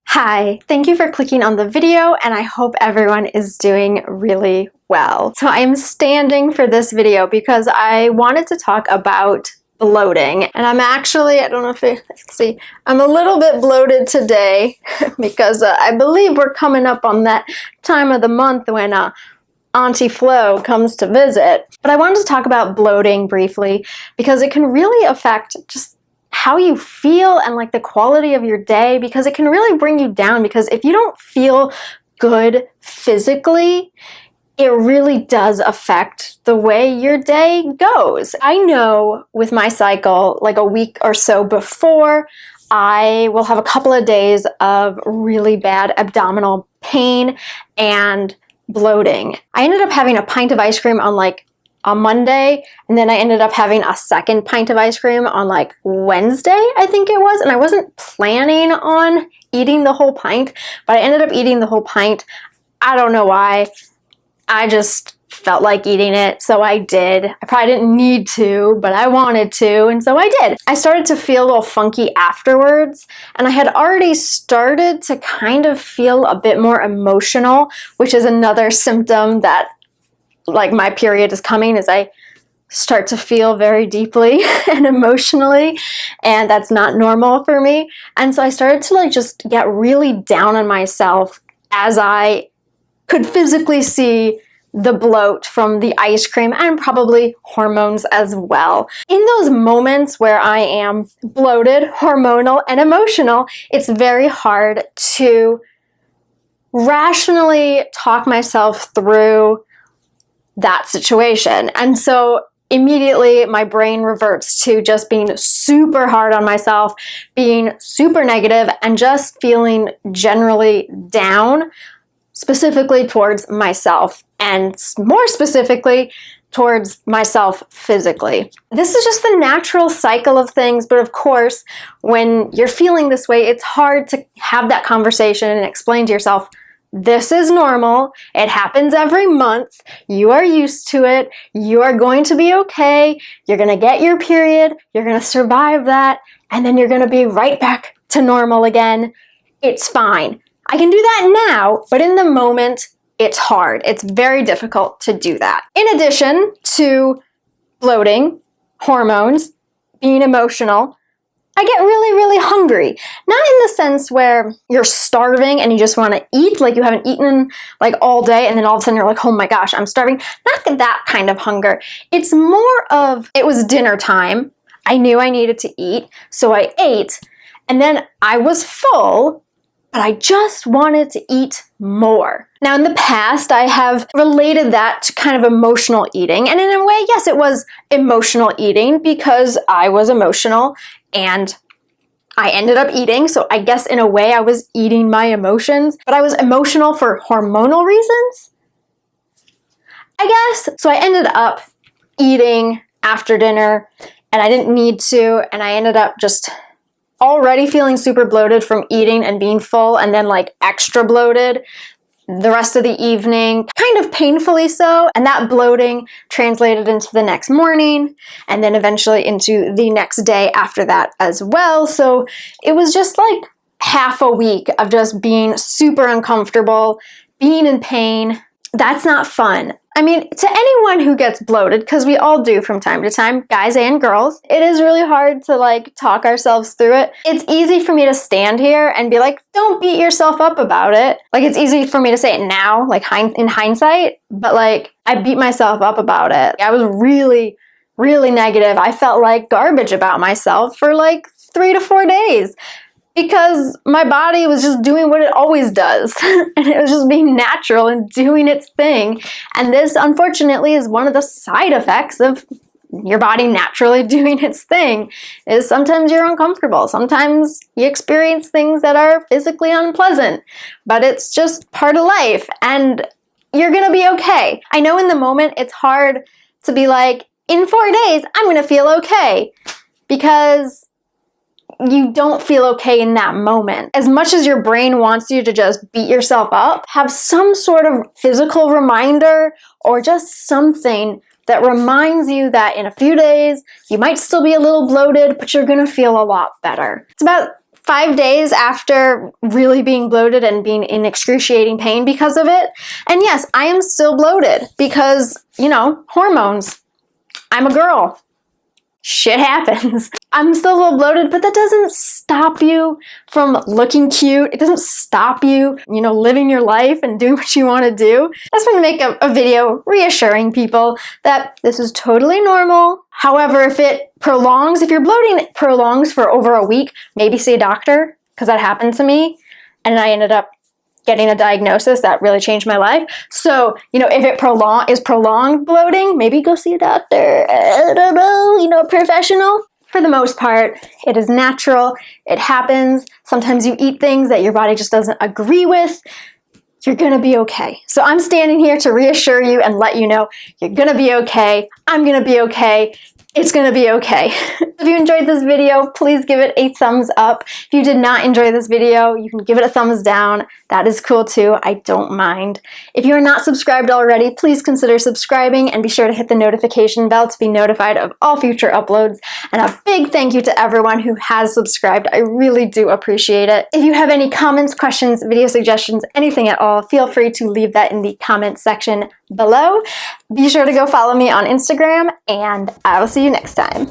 Hi, thank you for clicking on the video, and I hope everyone is doing really well. So I am standing for this video because I wanted to talk about bloating, and I'm actually, I don't know if you can see, I'm a little bit bloated today because I believe we're coming up on that time of the month when Auntie Flo comes to visit. But I wanted to talk about bloating briefly because it can really affect just how you feel and like the quality of your day, because it can really bring you down. Because if you don't feel good physically, it really does affect the way your day goes. I know with my cycle, like a week or so before, I will have a couple of days of really bad abdominal pain and bloating. I ended up having a pint of ice cream on Monday, and then I ended up having a second pint of ice cream on like Wednesday, I think it was, and I wasn't planning on eating the whole pint, but I ended up eating the whole pint. I don't know why. I just felt like eating it, so I did. I probably didn't need to, but I wanted to, and so I did. I started to feel a little funky afterwards, and I had already started to kind of feel a bit more emotional, which is another symptom that like my period is coming, as I start to feel very deeply and emotionally, and that's not normal for me. And so I started to like just get really down on myself as I could physically see the bloat from the ice cream and probably hormones as well. In those moments where I am bloated, hormonal, and emotional, it's very hard to rationally talk myself through that situation. And so immediately my brain reverts to just being super hard on myself, being super negative, and just feeling generally down, specifically towards myself, and more specifically towards myself physically. This is just the natural cycle of things, but of course, when you're feeling this way, it's hard to have that conversation and explain to yourself, this is normal, it happens every month, you are used to it, you are going to be okay, you're gonna get your period, you're gonna survive that, and then you're gonna be right back to normal again. It's fine. I can do that now, but in the moment, it's hard. It's very difficult to do that. In addition to bloating, hormones, being emotional, I get really, really hungry. Not in the sense where you're starving and you just want to eat, like you haven't eaten like all day and then all of a sudden you're like, oh my gosh, I'm starving. Not that kind of hunger. It's more of, it was dinner time. I knew I needed to eat, so I ate, and then I was full, but I just wanted to eat more. Now, in the past, I have related that to kind of emotional eating. And in a way, yes, it was emotional eating because I was emotional and I ended up eating. So I guess in a way I was eating my emotions, but I was emotional for hormonal reasons, I guess. So I ended up eating after dinner and I didn't need to. And I ended up just already feeling super bloated from eating and being full, and then like extra bloated the rest of the evening, kind of painfully so. And that bloating translated into the next morning and then eventually into the next day after that as well. So it was just like half a week of just being super uncomfortable, being in pain. That's not fun. I mean, to anyone who gets bloated, because we all do from time to time, guys and girls, it is really hard to like talk ourselves through it. It's easy for me to stand here and be like, don't beat yourself up about it. Like, it's easy for me to say it now, like in hindsight, but like I beat myself up about it. I was really, really negative. I felt like garbage about myself for like 3 to 4 days. Because my body was just doing what it always does. And it was just being natural and doing its thing. And this, unfortunately, is one of the side effects of your body naturally doing its thing, is sometimes you're uncomfortable. Sometimes you experience things that are physically unpleasant. But it's just part of life. And you're going to be okay. I know in the moment it's hard to be like, in 4 days, I'm going to feel okay. Because you don't feel okay in that moment. As much as your brain wants you to just beat yourself up, have some sort of physical reminder or just something that reminds you that in a few days, you might still be a little bloated, but you're gonna feel a lot better. It's about 5 days after really being bloated and being in excruciating pain because of it. And yes, I am still bloated because, you know, hormones. I'm a girl. Shit happens. I'm still a little bloated, but that doesn't stop you from looking cute. It doesn't stop you, you know, living your life and doing what you want to do. I just want to make a video reassuring people that this is totally normal. However, if your bloating prolongs for over a week, maybe see a doctor, because that happened to me, and I ended up getting a diagnosis that really changed my life. So, you know, if it is prolonged bloating, maybe go see a doctor. I don't know, you know, a professional. For the most part, it is natural. It happens. Sometimes you eat things that your body just doesn't agree with. You're gonna be okay. So I'm standing here to reassure you and let you know you're gonna be okay. I'm gonna be okay. It's gonna be okay. If you enjoyed this video, please give it a thumbs up. If you did not enjoy this video, you can give it a thumbs down. That is cool too, I don't mind. If you're not subscribed already, please consider subscribing and be sure to hit the notification bell to be notified of all future uploads. And a big thank you to everyone who has subscribed. I really do appreciate it. If you have any comments, questions, video suggestions, anything at all, feel free to leave that in the comments section below. Be sure to go follow me on Instagram, and I will see you next time.